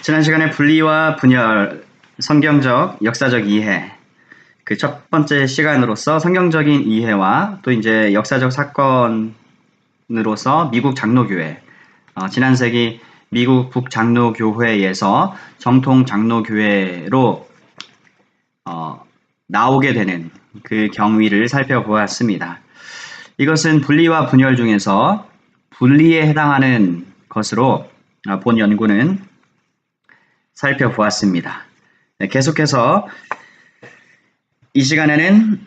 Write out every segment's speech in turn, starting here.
지난 시간에 분리와 분열, 성경적, 역사적 이해, 그 첫 번째 시간으로서 성경적인 이해와 또 이제 역사적 사건으로서 미국 장로교회, 지난 세기 미국 북장로교회에서 정통 장로교회로 나오게 되는 그 경위를 살펴보았습니다. 이것은 분리와 분열 중에서 분리에 해당하는 것으로 본 연구는 살펴보았습니다. 계속해서 이 시간에는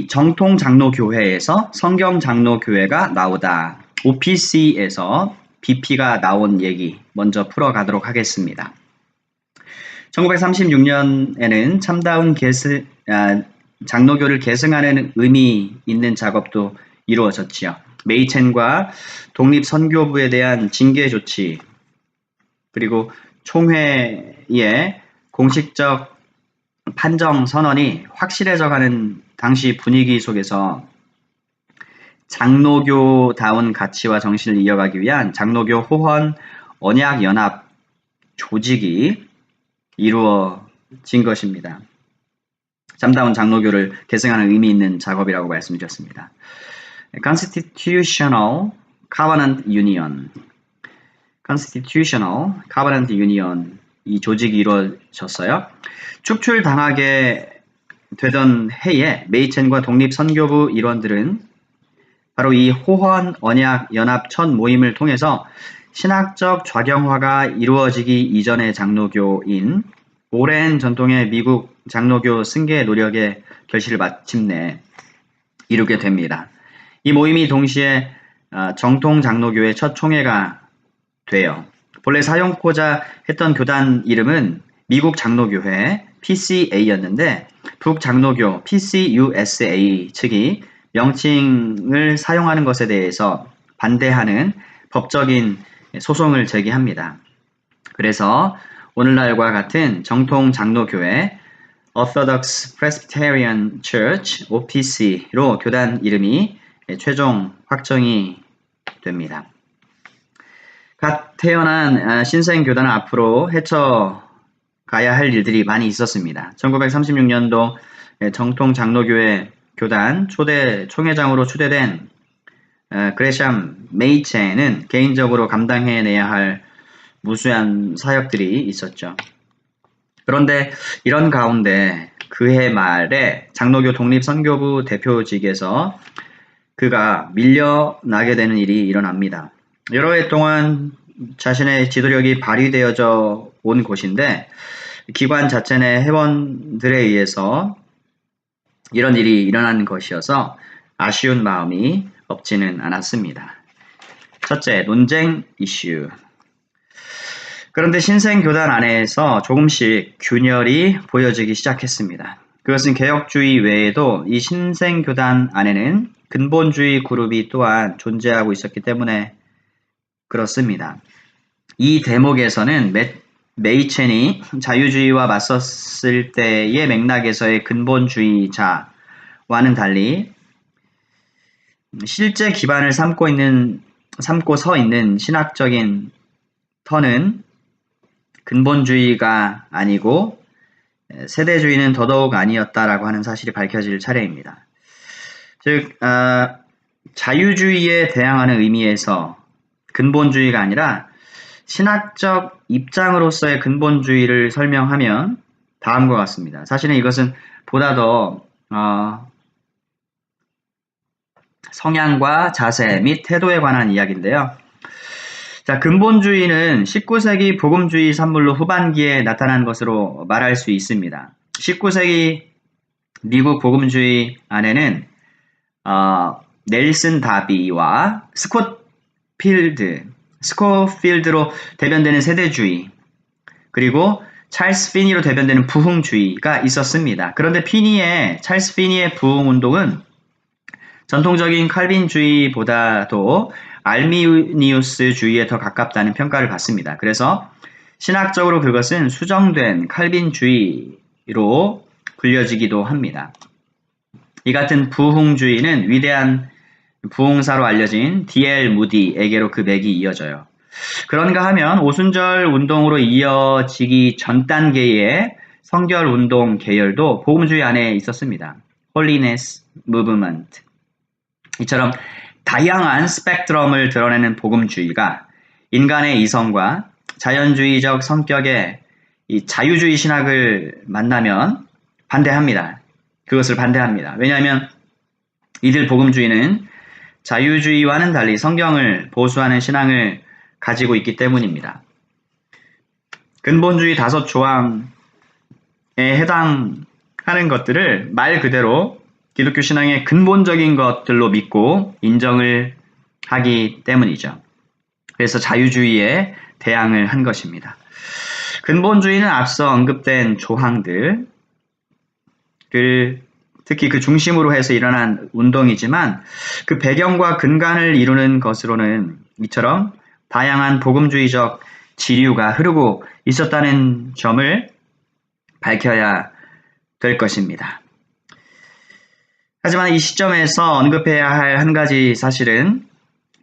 정통 장로교회에서 성경 장로교회가 나오다, OPC에서 BP가 나온 얘기 먼저 풀어가도록 하겠습니다. 1936년에는 참다운 장로교를 계승하는 의미 있는 작업도 이루어졌지요. 메이첸과 독립선교부에 대한 징계 조치, 그리고 총회의 공식적 판정 선언이 확실해져가는 당시 분위기 속에서 장로교다운 가치와 정신을 이어가기 위한 장로교 호헌 언약연합 조직이 이루어진 것입니다. 참다운 장로교를 계승하는 의미 있는 작업이라고 말씀드렸습니다. Constitutional Covenant Union, 이 조직이 이루어졌어요. 축출당하게 되던 해에 메이첸과 독립선교부 일원들은 바로 이 호헌 언약 연합 첫 모임을 통해서 신학적 좌경화가 이루어지기 이전의 장로교인 오랜 전통의 미국 장로교 승계 노력의 결실을 마침내 이루게 됩니다. 이 모임이 동시에 정통 장로교의 첫 총회가 돼요. 본래 사용코자 했던 교단 이름은 미국 장로교회 PCA였는데 북장로교 PCUSA 측이 명칭을 사용하는 것에 대해서 반대하는 법적인 소송을 제기합니다. 그래서 오늘날과 같은 정통 장로교회 Orthodox Presbyterian Church OPC로 교단 이름이 최종 확정이 됩니다. 갓 태어난 신생교단은 앞으로 헤쳐가야 할 일들이 많이 있었습니다. 1936년도 정통 장로교회 교단 초대 총회장으로 추대된 그레샴 메이첸은 개인적으로 감당해내야 할 무수한 사역들이 있었죠. 그런데 이런 가운데 그해 말에 장로교 독립선교부 대표직에서 그가 밀려나게 되는 일이 일어납니다. 여러 해 동안 자신의 지도력이 발휘되어져 온 곳인데 기관 자체 내 회원들에 의해서 이런 일이 일어난 것이어서 아쉬운 마음이 없지는 않았습니다. 첫째, 논쟁 이슈. 그런데 신생교단 안에서 조금씩 균열이 보여지기 시작했습니다. 그것은 개혁주의 외에도 이 신생교단 안에는 근본주의 그룹이 또한 존재하고 있었기 때문에 그렇습니다. 이 대목에서는 메이첸이 자유주의와 맞섰을 때의 맥락에서의 근본주의자와는 달리 실제 기반을 삼고 서 있는 신학적인 터는 근본주의가 아니고 세대주의는 더더욱 아니었다라고 하는 사실이 밝혀질 차례입니다. 즉 자유주의에 대항하는 의미에서 근본주의가 아니라 신학적 입장으로서의 근본주의를 설명하면 다음과 같습니다. 사실은 이것은 보다 더 성향과 자세 및 태도에 관한 이야기인데요. 자, 근본주의는 19세기 복음주의 산물로 후반기에 나타난 것으로 말할 수 있습니다. 19세기 미국 복음주의 안에는 넬슨 다비와 스코필드로 대변되는 세대주의, 그리고 찰스 피니로 대변되는 부흥주의가 있었습니다. 그런데 찰스 피니의 부흥운동은 전통적인 칼빈주의보다도 알미니우스주의에 더 가깝다는 평가를 받습니다. 그래서 신학적으로 그것은 수정된 칼빈주의로 불려지기도 합니다. 이 같은 부흥주의는 위대한 부흥사로 알려진 D.L. 무디에게로 그 맥이 이어져요. 그런가 하면 오순절 운동으로 이어지기 전 단계의 성결 운동 계열도 복음주의 안에 있었습니다. Holiness Movement. 이처럼 다양한 스펙트럼을 드러내는 복음주의가 인간의 이성과 자연주의적 성격의 이 자유주의 신학을 만나면 반대합니다. 그것을 반대합니다. 왜냐하면 이들 복음주의는 자유주의와는 달리 성경을 보수하는 신앙을 가지고 있기 때문입니다. 근본주의 5조항에 해당하는 것들을 말 그대로 기독교 신앙의 근본적인 것들로 믿고 인정을 하기 때문이죠. 그래서 자유주의에 대항을 한 것입니다. 근본주의는 앞서 언급된 조항들, 특히 그 중심으로 해서 일어난 운동이지만 그 배경과 근간을 이루는 것으로는 이처럼 다양한 복음주의적 지류가 흐르고 있었다는 점을 밝혀야 될 것입니다. 하지만 이 시점에서 언급해야 할 한 가지 사실은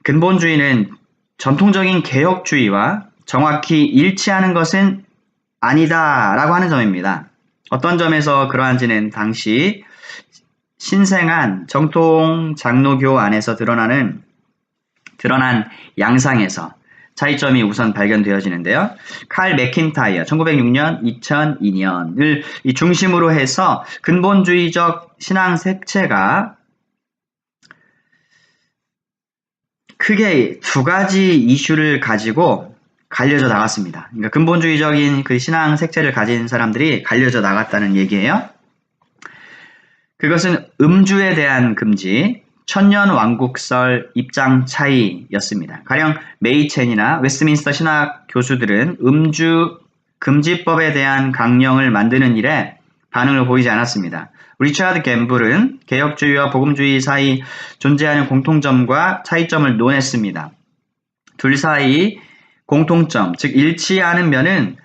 근본주의는 전통적인 개혁주의와 정확히 일치하는 것은 아니다라고 하는 점입니다. 어떤 점에서 그러한지는 당시 신생한 정통 장로교 안에서 드러난 양상에서 차이점이 우선 발견되어지는데요. 칼 맥킨타이어 1906년, 2002년을 중심으로 해서 근본주의적 신앙 색채가 크게 2가지 이슈를 가지고 갈려져 나갔습니다. 그러니까 근본주의적인 그 신앙 색채를 가진 사람들이 갈려져 나갔다는 얘기예요. 그것은 음주에 대한 금지, 천년왕국설 입장 차이였습니다. 가령 메이첸이나 웨스트민스터 신학 교수들은 음주 금지법에 대한 강령을 만드는 일에 반응을 보이지 않았습니다. 리처드 갬블은 개혁주의와 복음주의 사이 존재하는 공통점과 차이점을 논했습니다. 둘 사이 공통점, 즉 일치하는 면은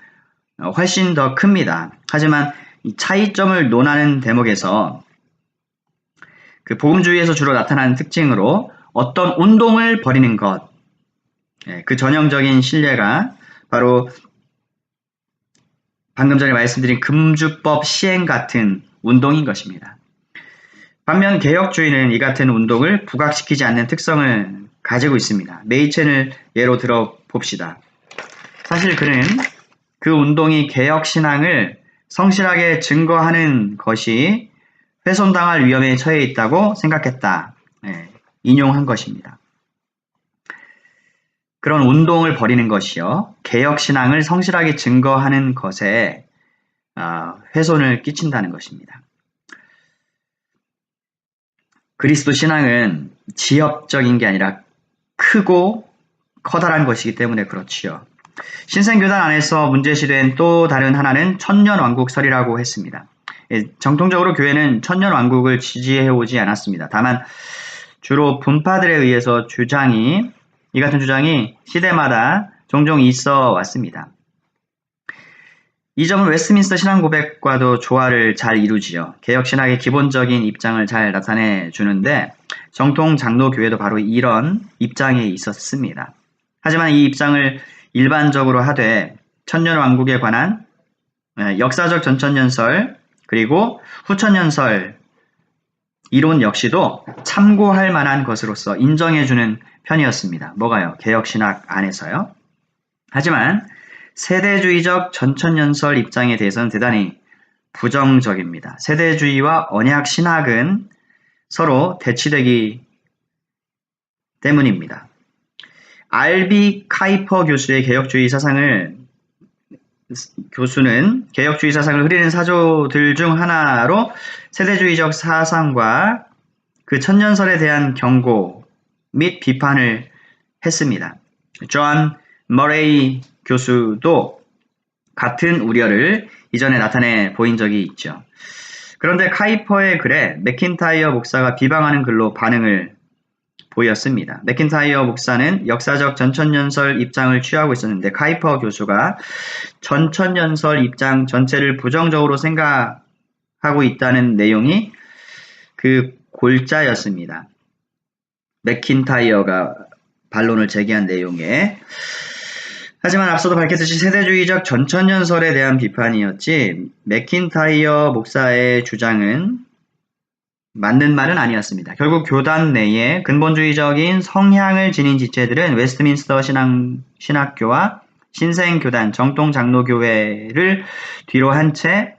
훨씬 더 큽니다. 하지만 이 차이점을 논하는 대목에서 그 복음주의에서 주로 나타나는 특징으로 어떤 운동을 벌이는 것, 그 전형적인 신뢰가 바로 방금 전에 말씀드린 금주법 시행 같은 운동인 것입니다. 반면 개혁주의는 이 같은 운동을 부각시키지 않는 특성을 가지고 있습니다. 메이첸을 예로 들어 봅시다. 사실 그는 그 운동이 개혁신앙을 성실하게 증거하는 것이 훼손당할 위험에 처해 있다고 생각했다. 인용한 것입니다. 그런 운동을 벌이는 것이요. 개혁신앙을 성실하게 증거하는 것에 훼손을 끼친다는 것입니다. 그리스도 신앙은 지엽적인 게 아니라 크고 커다란 것이기 때문에 그렇지요. 신생교단 안에서 문제시된 또 다른 하나는 천년왕국설이라고 했습니다. 정통적으로 교회는 천년왕국을 지지해오지 않았습니다. 다만 주로 분파들에 의해서 이 같은 주장이 시대마다 종종 있어 왔습니다. 이 점은 웨스트민스터 신앙고백과도 조화를 잘 이루지요. 개혁신학의 기본적인 입장을 잘 나타내 주는데 정통 장로교회도 바로 이런 입장에 있었습니다. 하지만 이 입장을 일반적으로 하되 천년왕국에 관한 역사적 전천년설 그리고 후천년설 이론 역시도 참고할 만한 것으로서 인정해주는 편이었습니다. 뭐가요? 개혁신학 안에서요. 하지만 세대주의적 전천년설 입장에 대해서는 대단히 부정적입니다. 세대주의와 언약신학은 서로 대치되기 때문입니다. R.B. 카이퍼 교수의 교수는 개혁주의 사상을 흐리는 사조들 중 하나로 세대주의적 사상과 그 천년설에 대한 경고 및 비판을 했습니다. 존 머레이 교수도 같은 우려를 이전에 나타내 보인 적이 있죠. 그런데 카이퍼의 글에 맥킨타이어 목사가 비방하는 글로 반응을 보였습니다. 맥킨타이어 목사는 역사적 전천년설 입장을 취하고 있었는데 카이퍼 교수가 전천년설 입장 전체를 부정적으로 생각하고 있다는 내용이 그 골자였습니다. 맥킨타이어가 반론을 제기한 내용에 하지만 앞서도 밝혔듯이 세대주의적 전천년설에 대한 비판이었지 맥킨타이어 목사의 주장은 맞는 말은 아니었습니다. 결국 교단 내에 근본주의적인 성향을 지닌 지체들은 웨스트민스터 신학교와 신생교단 정통장로교회를 뒤로 한 채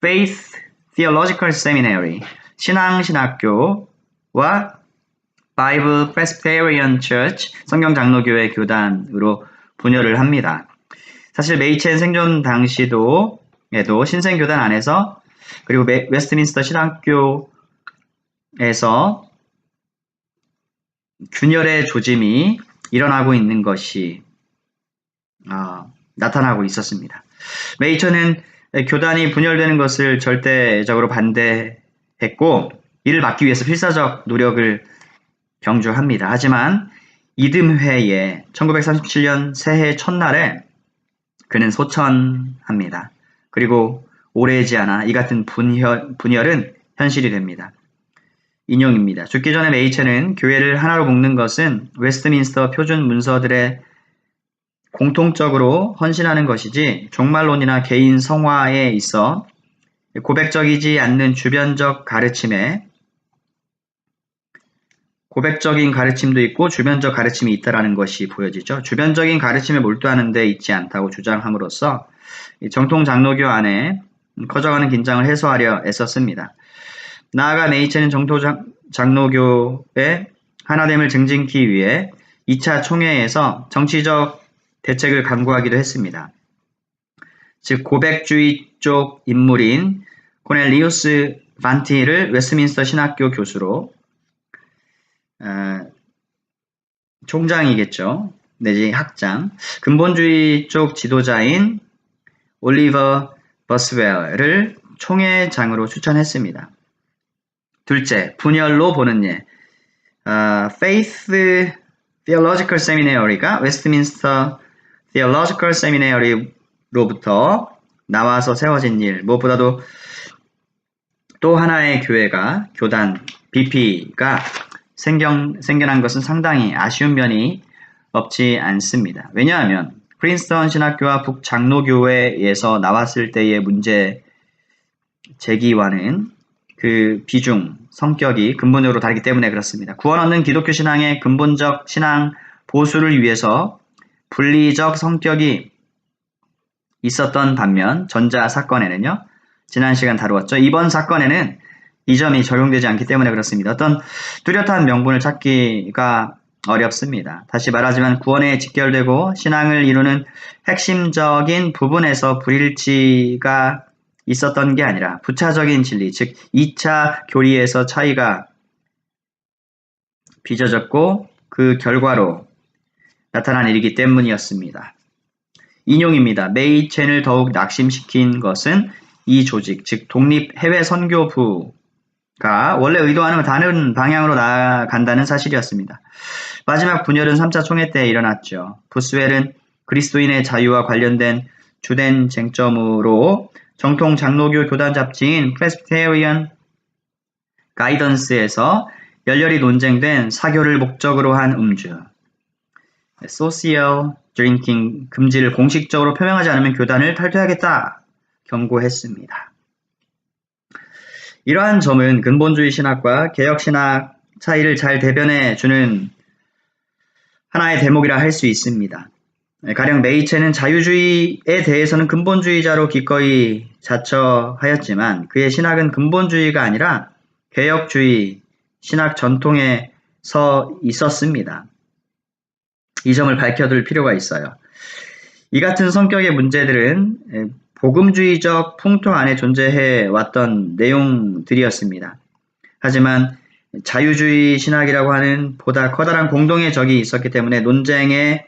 Faith Theological Seminary 신앙신학교와 Bible Presbyterian Church 성경장로교회 교단으로 분열을 합니다. 사실 메이첸 생존 당시에도 신생교단 안에서 그리고 웨스트민스터 신학교에서 균열의 조짐이 일어나고 있는 것이 나타나고 있었습니다. 메이천은 교단이 분열되는 것을 절대적으로 반대했고 이를 막기 위해서 필사적 노력을 경주합니다. 하지만 이듬해에 1937년 새해 첫날에 그는 소천합니다. 그리고 오래지 않아 이 같은 분열은 현실이 됩니다. 인용입니다. 죽기 전에 메이첸은 교회를 하나로 묶는 것은 웨스트민스터 표준 문서들의 공통적으로 헌신하는 것이지 종말론이나 개인 성화에 있어 고백적이지 않는 고백적인 가르침도 있고 주변적 가르침이 있다라는 것이 보여지죠. 주변적인 가르침에 몰두하는 데 있지 않다고 주장함으로써 정통 장로교 안에 커져가는 긴장을 해소하려 애썼습니다. 나아가 메이첸은 정통 장로교의 하나됨을 증진하기 위해 2차 총회에서 정치적 대책을 강구하기도 했습니다. 즉 고백주의 쪽 인물인 코넬리우스 반티를 웨스트민스터 신학교 교수로 총장이겠죠. 내지 학장. 근본주의 쪽 지도자인 올리버 버스웰을 총회장으로 추천했습니다. 둘째, 분열로 보는 예. Faith Theological Seminary가 웨스트민스터 Theological Seminary로부터 나와서 세워진 일, 무엇보다도 또 하나의 교회가, 교단, BP가 생겨난 것은 상당히 아쉬운 면이 없지 않습니다. 왜냐하면 프린스턴 신학교와 북장로교회에서 나왔을 때의 문제 제기와는 그 비중, 성격이 근본적으로 다르기 때문에 그렇습니다. 구원 얻는 기독교 신앙의 근본적 신앙 보수를 위해서 분리적 성격이 있었던 반면 전자 사건에는요. 지난 시간 다루었죠. 이번 사건에는 이 점이 적용되지 않기 때문에 그렇습니다. 어떤 뚜렷한 명분을 찾기가 어렵습니다. 다시 말하지만 구원에 직결되고 신앙을 이루는 핵심적인 부분에서 불일치가 있었던 게 아니라 부차적인 진리, 즉 2차 교리에서 차이가 빚어졌고 그 결과로 나타난 일이기 때문이었습니다. 인용입니다. 메이첸을 더욱 낙심시킨 것은 이 조직, 즉 독립해외선교부가 원래 의도하는 다른 방향으로 나아간다는 사실이었습니다. 마지막 분열은 3차 총회 때 일어났죠. 부스웰은 그리스도인의 자유와 관련된 주된 쟁점으로 정통 장로교 교단 잡지인 Presbyterian Guidance에서 열렬히 논쟁된 사교를 목적으로 한 음주, Social Drinking 금지를 공식적으로 표명하지 않으면 교단을 탈퇴하겠다 경고했습니다. 이러한 점은 근본주의 신학과 개혁신학 차이를 잘 대변해 주는 하나의 대목이라 할 수 있습니다. 가령 메이첸은 자유주의에 대해서는 근본주의자로 기꺼이 자처하였지만 그의 신학은 근본주의가 아니라 개혁주의 신학 전통에 서 있었습니다. 이 점을 밝혀둘 필요가 있어요. 이 같은 성격의 문제들은 복음주의적 풍토 안에 존재해 왔던 내용들이었습니다. 하지만 자유주의 신학이라고 하는 보다 커다란 공동의 적이 있었기 때문에 논쟁의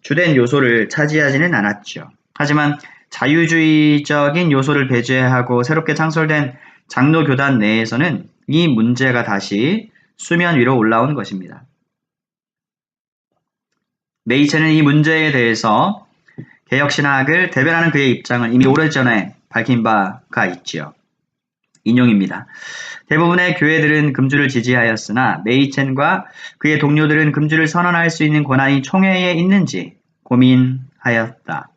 주된 요소를 차지하지는 않았죠. 하지만 자유주의적인 요소를 배제하고 새롭게 창설된 장로교단 내에서는 이 문제가 다시 수면 위로 올라온 것입니다. 메이첸은 이 문제에 대해서 개혁신학을 대변하는 그의 입장을 이미 오래전에 밝힌 바가 있지요. 인용입니다. 대부분의 교회들은 금주를 지지하였으나 메이첸과 그의 동료들은 금주를 선언할 수 있는 권한이 총회에 있는지 하였다.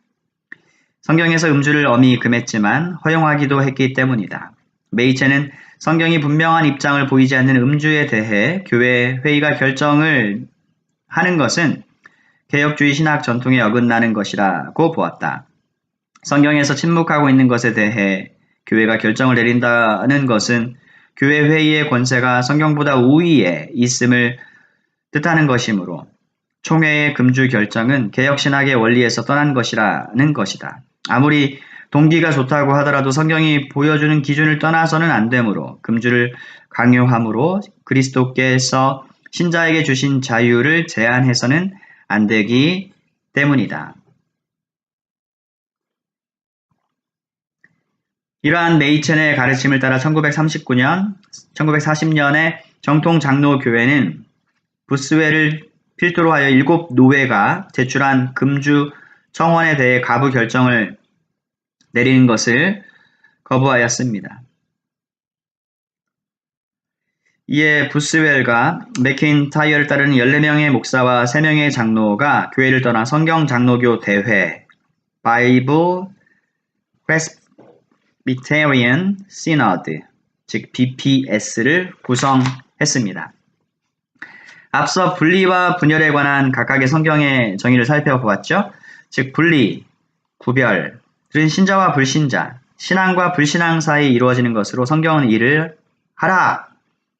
성경에서 음주를 엄히 금했지만 허용하기도 했기 때문이다. 메이체는 성경이 분명한 입장을 보이지 않는 음주에 대해 교회 회의가 결정을 하는 것은 개혁주의 신학 전통에 어긋나는 것이라고 보았다. 성경에서 침묵하고 있는 것에 대해 교회가 결정을 내린다는 것은 교회 회의의 권세가 성경보다 우위에 있음을 뜻하는 것이므로 총회의 금주 결정은 개혁신학의 원리에서 떠난 것이라는 것이다. 아무리 동기가 좋다고 하더라도 성경이 보여주는 기준을 떠나서는 안 되므로 금주를 강요함으로 그리스도께서 신자에게 주신 자유를 제한해서는 안 되기 때문이다. 이러한 메이첸의 가르침을 따라 1940년에 정통 장로교회는 부스웰을 필두로 하여 7 노회가 제출한 금주 청원에 대해 가부 결정을 내리는 것을 거부하였습니다. 이에 부스웰과 맥킨타이어를 따르는 14명의 목사와 3명의 장로가 교회를 떠나 성경 장로교 대회 Bible Presbyterian Synod 즉 BPS를 구성했습니다. 앞서 분리와 분열에 관한 각각의 성경의 정의를 살펴보았죠. 즉 분리, 구별은 신자와 불신자, 신앙과 불신앙 사이 이루어지는 것으로 성경은 이를 하라,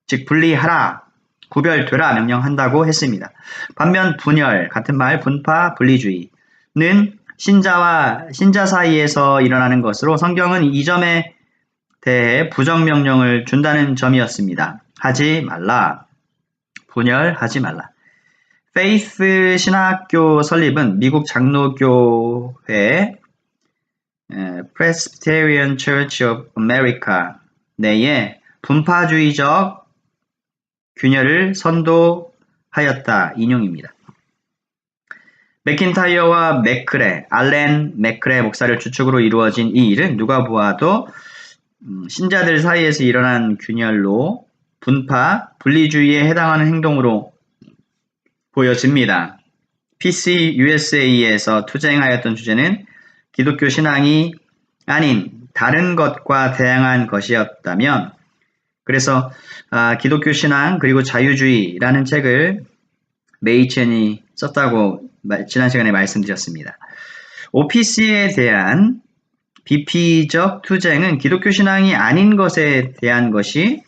즉 분리하라, 구별되라 명령한다고 했습니다. 반면 분열, 같은 말 분파, 분리주의는 신자와 신자 사이에서 일어나는 것으로 성경은 이 점에 대해 부정명령을 준다는 점이었습니다. 하지 말라. 분열하지 말라. 페이스 신학교 설립은 미국 장로교회 Presbyterian Church of America 내에 분파주의적 균열을 선도하였다. 인용입니다. 맥킨타이어와 알렌 맥크레 목사를 주축으로 이루어진 이 일은 누가 보아도 신자들 사이에서 일어난 균열로 분파, 분리주의에 해당하는 행동으로 보여집니다. PC USA에서 투쟁하였던 주제는 기독교 신앙이 아닌 다른 것과 대항한 것이었다면, 그래서 기독교 신앙 그리고 자유주의라는 책을 메이첸이 썼다고 지난 시간에 말씀드렸습니다. OPC에 대한 비피적 투쟁은 기독교 신앙이 아닌 것에 대한 것이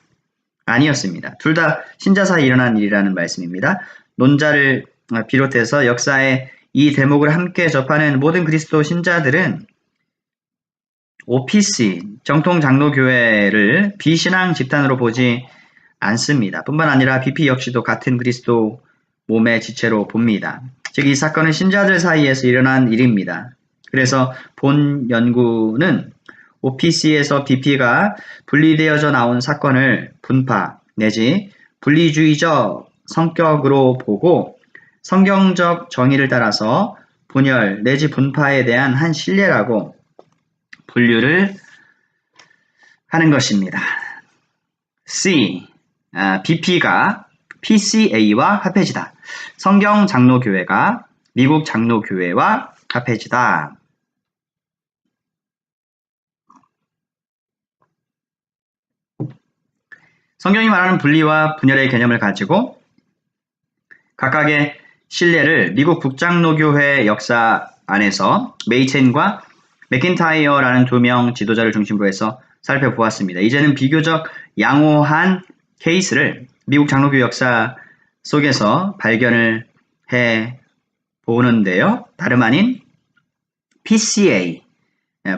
아니었습니다. 둘 다 신자 사이 일어난 일이라는 말씀입니다. 논자를 비롯해서 역사에 이 대목을 함께 접하는 모든 그리스도 신자들은 OPC, 정통 장로교회를 비신앙 집단으로 보지 않습니다. 뿐만 아니라 BP 역시도 같은 그리스도 몸의 지체로 봅니다. 즉, 이 사건은 신자들 사이에서 일어난 일입니다. 그래서 본 연구는 OPC에서 BP가 분리되어져 나온 사건을 분파 내지 분리주의적 성격으로 보고 성경적 정의를 따라서 분열 내지 분파에 대한 한 신뢰라고 분류를 하는 것입니다. C. BP가 PCA와 합해지다. 성경 장로교회가 미국 장로교회와 합해지다. 성경이 말하는 분리와 분열의 개념을 가지고 각각의 신뢰를 미국 북장로교회 역사 안에서 메이첸과 맥킨타이어라는 2명 지도자를 중심으로 해서 살펴보았습니다. 이제는 비교적 양호한 케이스를 미국 장로교 역사 속에서 발견을 해 보는데요. 다름 아닌 PCA,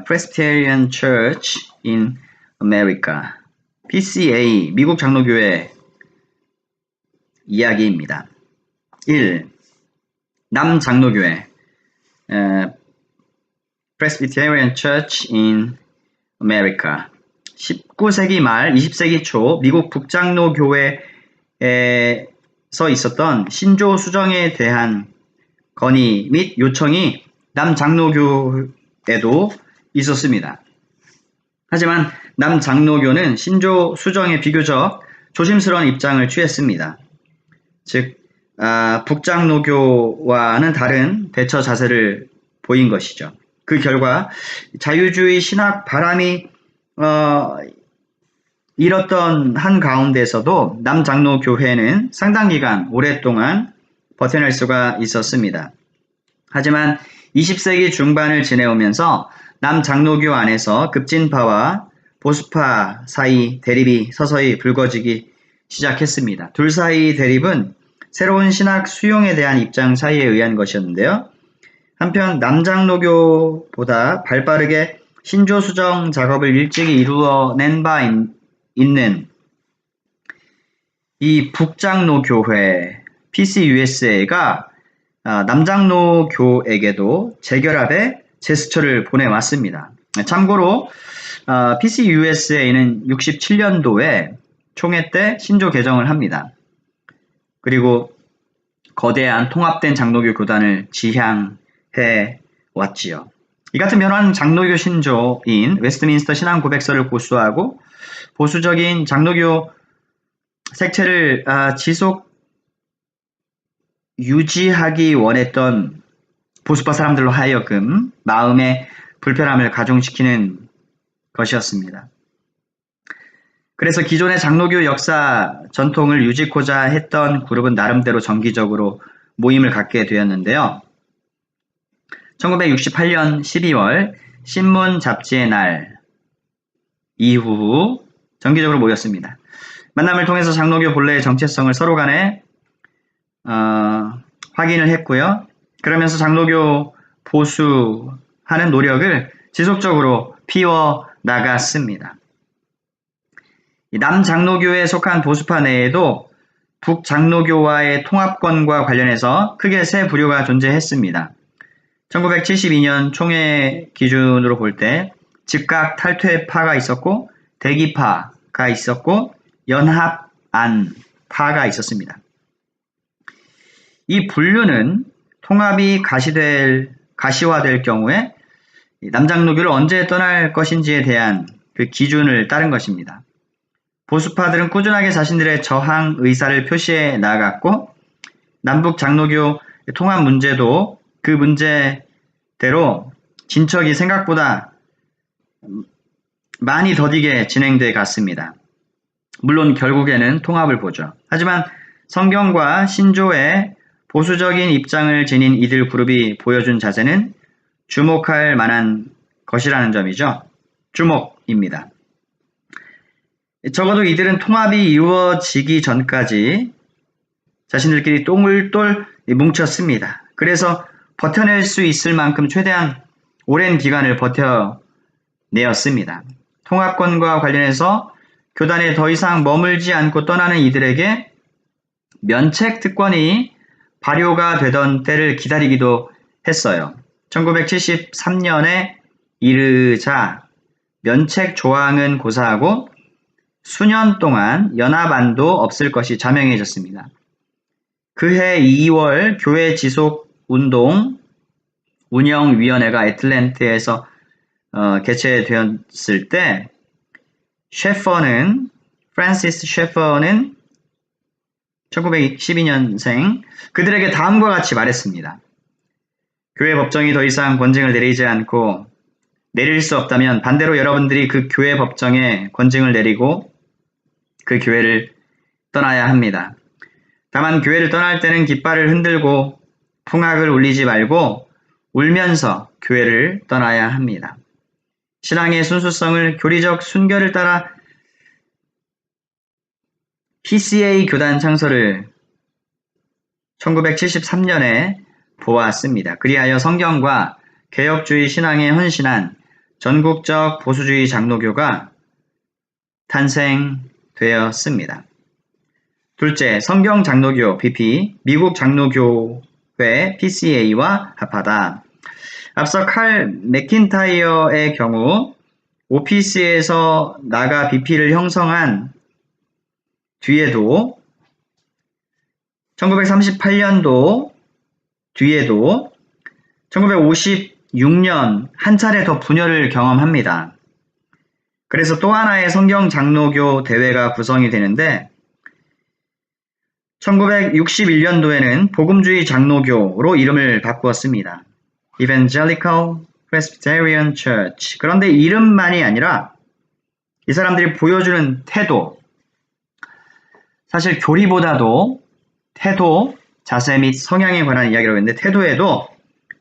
Presbyterian Church in America, PCA, 미국 장로교회 이야기입니다. 1. 남장로교회, Presbyterian Church in America. 19세기 말 20세기 초 미국 북장로교회에서 있었던 신조 수정에 대한 건의 및 요청이 남장로교에도 있었습니다. 하지만 남장로교는 신조 수정에 비교적 조심스러운 입장을 취했습니다. 즉 북장로교와는 다른 대처 자세를 보인 것이죠. 그 결과 자유주의 신학 바람이 일었던 한 가운데서도 남장로교회는 상당 기간 오랫동안 버텨낼 수가 있었습니다. 하지만 20세기 중반을 지내오면서 남장로교 안에서 급진파와 보수파 사이 대립이 서서히 불거지기 시작했습니다. 둘 사이 대립은 새로운 신학 수용에 대한 입장 차이에 의한 것이었는데요. 한편 남장로교보다 발빠르게 신조 수정 작업을 일찍이 이루어낸 바 있는 이 북장로교회 PCUSA가 남장로교에게도 재결합의 제스처를 보내왔습니다. 참고로 PCUSA는 67년도에 총회 때 신조 개정을 합니다. 그리고 거대한 통합된 장로교 교단을 지향해 왔지요. 이 같은 변화는 장로교 신조인 웨스트민스터 신앙 고백서를 고수하고 보수적인 장로교 색채를 지속 유지하기 원했던 보수파 사람들로 하여금 마음의 불편함을 가중시키는 것이었습니다. 그래서 기존의 장로교 역사 전통을 유지코자 했던 그룹은 나름대로 정기적으로 모임을 갖게 되었는데요. 1968년 12월 신문 잡지의 날 이후 정기적으로 모였습니다. 만남을 통해서 장로교 본래의 정체성을 서로 간에 확인을 했고요. 그러면서 장로교 보수하는 노력을 지속적으로 피워 나갔습니다. 남장로교에 속한 보수파 내에도 북장로교와의 통합권과 관련해서 크게 세 부류가 존재했습니다. 1972년 총회 기준으로 볼 때 즉각 탈퇴파가 있었고 대기파가 있었고 연합안파가 있었습니다. 이 분류는 통합이 가시화될 경우에 남장로교를 언제 떠날 것인지에 대한 그 기준을 따른 것입니다. 보수파들은 꾸준하게 자신들의 저항 의사를 표시해 나아갔고 남북 장로교 통합 문제도 그 문제대로 진척이 생각보다 많이 더디게 진행돼 갔습니다. 물론 결국에는 통합을 보죠. 하지만 성경과 신조의 보수적인 입장을 지닌 이들 그룹이 보여준 자세는 주목할 만한 것이라는 점이죠. 주목입니다. 적어도 이들은 통합이 이루어지기 전까지 자신들끼리 똘똘 뭉쳤습니다. 그래서 버텨낼 수 있을 만큼 최대한 오랜 기간을 버텨내었습니다. 통합권과 관련해서 교단에 더 이상 머물지 않고 떠나는 이들에게 면책 특권이 발효가 되던 때를 기다리기도 했어요. 1973년에 이르자 면책 조항은 고사하고 수년 동안 연합안도 없을 것이 자명해졌습니다. 그해 2월 교회 지속 운동 운영위원회가 애틀랜타에서 개최되었을 때 프란시스 셰퍼는 1912년생 그들에게 다음과 같이 말했습니다. 교회 법정이 더 이상 권징을 내리지 않고 내릴 수 없다면 반대로 여러분들이 그 교회 법정에 권징을 내리고 그 교회를 떠나야 합니다. 다만 교회를 떠날 때는 깃발을 흔들고 풍악을 울리지 말고 울면서 교회를 떠나야 합니다. 신앙의 순수성을 교리적 순결을 따라 PCA 교단 창설을 1973년에 보았습니다. 그리하여 성경과 개혁주의 신앙에 헌신한 전국적 보수주의 장로교가 탄생되었습니다. 둘째, 성경 장로교 BP, 미국 장로교회 PCA와 합하다. 앞서 칼 맥킨타이어의 경우 OPC에서 나가 BP를 형성한 뒤에도 1938년도 뒤에도 1956년 한 차례 더 분열을 경험합니다. 그래서 또 하나의 성경 장로교 대회가 구성이 되는데 1961년도에는 복음주의 장로교로 이름을 바꾸었습니다. Evangelical Presbyterian Church. 그런데 이름만이 아니라 이 사람들이 보여주는 태도, 사실 교리보다도 태도, 자세 및 성향에 관한 이야기라고 했는데 태도에도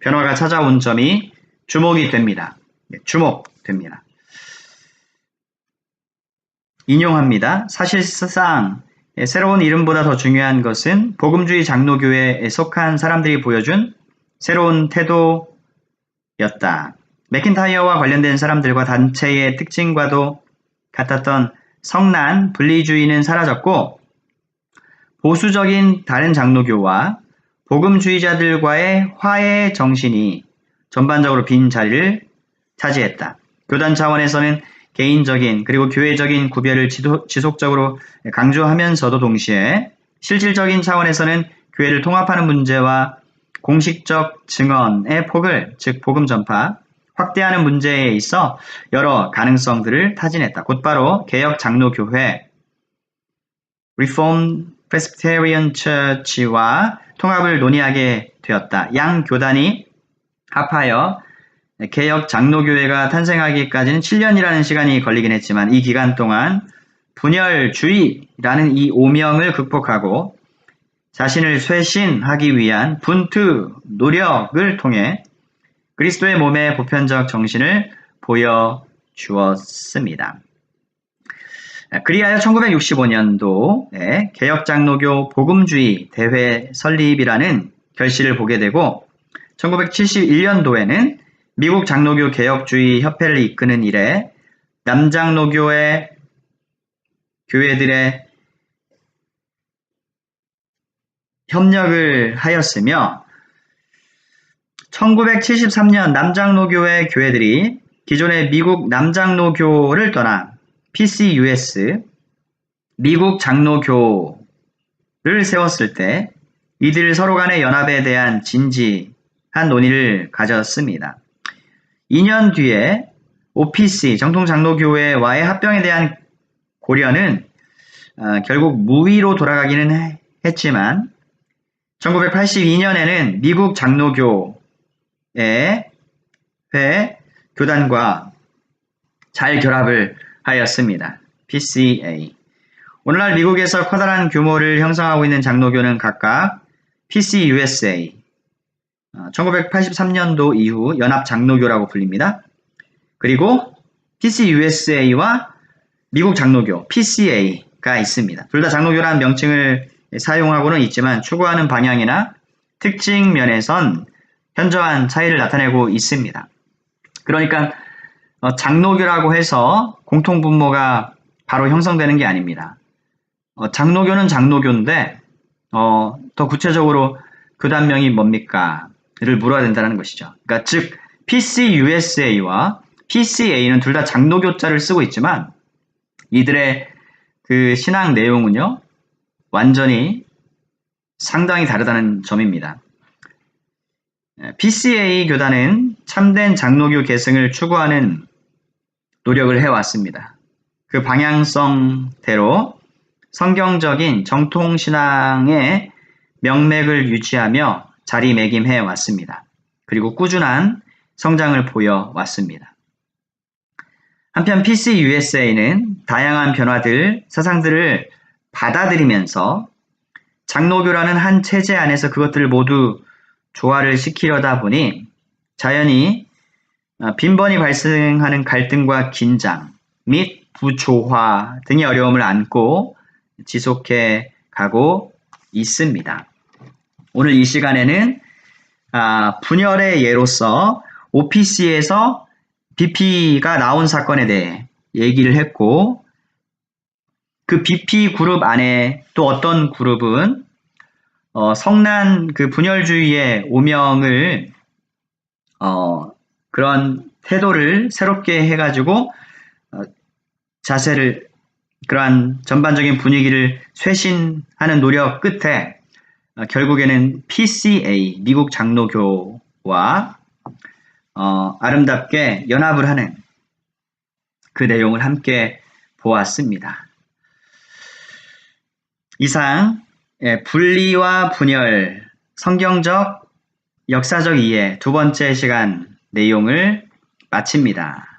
변화가 찾아온 점이 주목이 됩니다. 주목됩니다. 인용합니다. 사실상 새로운 이름보다 더 중요한 것은 복음주의 장로교회에 속한 사람들이 보여준 새로운 태도였다. 맥킨타이어와 관련된 사람들과 단체의 특징과도 같았던 성난 분리주의는 사라졌고 보수적인 다른 장로교와 복음주의자들과의 화해 정신이 전반적으로 빈 자리를 차지했다. 교단 차원에서는 개인적인 그리고 교회적인 구별을 지속적으로 강조하면서도 동시에 실질적인 차원에서는 교회를 통합하는 문제와 공식적 증언의 폭을, 즉 복음 전파, 확대하는 문제에 있어 여러 가능성들을 타진했다. 곧바로 개혁 장로교회, Reformed Presbyterian Church와 통합을 논의하게 되었다. 양 교단이 합하여 개혁 장로교회가 탄생하기까지는 7년이라는 시간이 걸리긴 했지만 이 기간 동안 분열주의라는 이 오명을 극복하고 자신을 쇄신하기 위한 분투, 노력을 통해 그리스도의 몸의 보편적 정신을 보여주었습니다. 그리하여 1965년도에 개혁장로교 복음주의 대회 설립이라는 결실을 보게 되고 1971년도에는 미국 장로교 개혁주의 협회를 이끄는 일에 남장로교의 교회들의 협력을 하였으며 1973년 남장로교회 교회들이 기존의 미국 남장로교를 떠나 PCUS, 미국 장로교를 세웠을 때 이들 서로 간의 연합에 대한 진지한 논의를 가졌습니다. 2년 뒤에 OPC, 정통장로교회와의 합병에 대한 고려는 결국 무위로 돌아가기는 했지만 1982년에는 미국 장로교회 교단과 잘 결합을 하였습니다. PCA. 오늘날 미국에서 커다란 규모를 형성하고 있는 장로교는 각각 PCUSA, 1983년도 이후 연합장로교라고 불립니다. 그리고 PCUSA와 미국 장로교 PCA가 있습니다. 둘 다 장로교라는 명칭을 사용하고는 있지만 추구하는 방향이나 특징 면에선 현저한 차이를 나타내고 있습니다. 그러니까 장로교라고 해서 공통분모가 바로 형성되는 게 아닙니다. 장로교는 장로교인데 더 구체적으로 교단명이 뭡니까? 를 물어야 된다는 것이죠. 그러니까 즉 PCUSA와 PCA는 둘 다 장로교자를 쓰고 있지만 이들의 그 신앙 내용은요 완전히 상당히 다르다는 점입니다. PCA 교단은 참된 장로교 계승을 추구하는 노력을 해왔습니다. 그 방향성대로 성경적인 정통신앙의 명맥을 유지하며 자리매김해 왔습니다. 그리고 꾸준한 성장을 보여왔습니다. 한편 PCUSA는 다양한 변화들, 사상들을 받아들이면서 장로교라는 한 체제 안에서 그것들을 모두 조화를 시키려다 보니 자연히 빈번히 발생하는 갈등과 긴장 및 부조화 등의 어려움을 안고 지속해 가고 있습니다. 오늘 이 시간에는 분열의 예로서 OPC에서 BP가 나온 사건에 대해 얘기를 했고 그 BP 그룹 안에 또 어떤 그룹은 성난 그 분열주의의 오명을 그런 태도를 새롭게 해가지고 자세를 그러한 전반적인 분위기를 쇄신하는 노력 끝에 결국에는 PCA 미국 장로교와 아름답게 연합을 하는 그 내용을 함께 보았습니다. 이상 분리와 분열, 성경적 역사적 이해 두 번째 시간 내용을 마칩니다.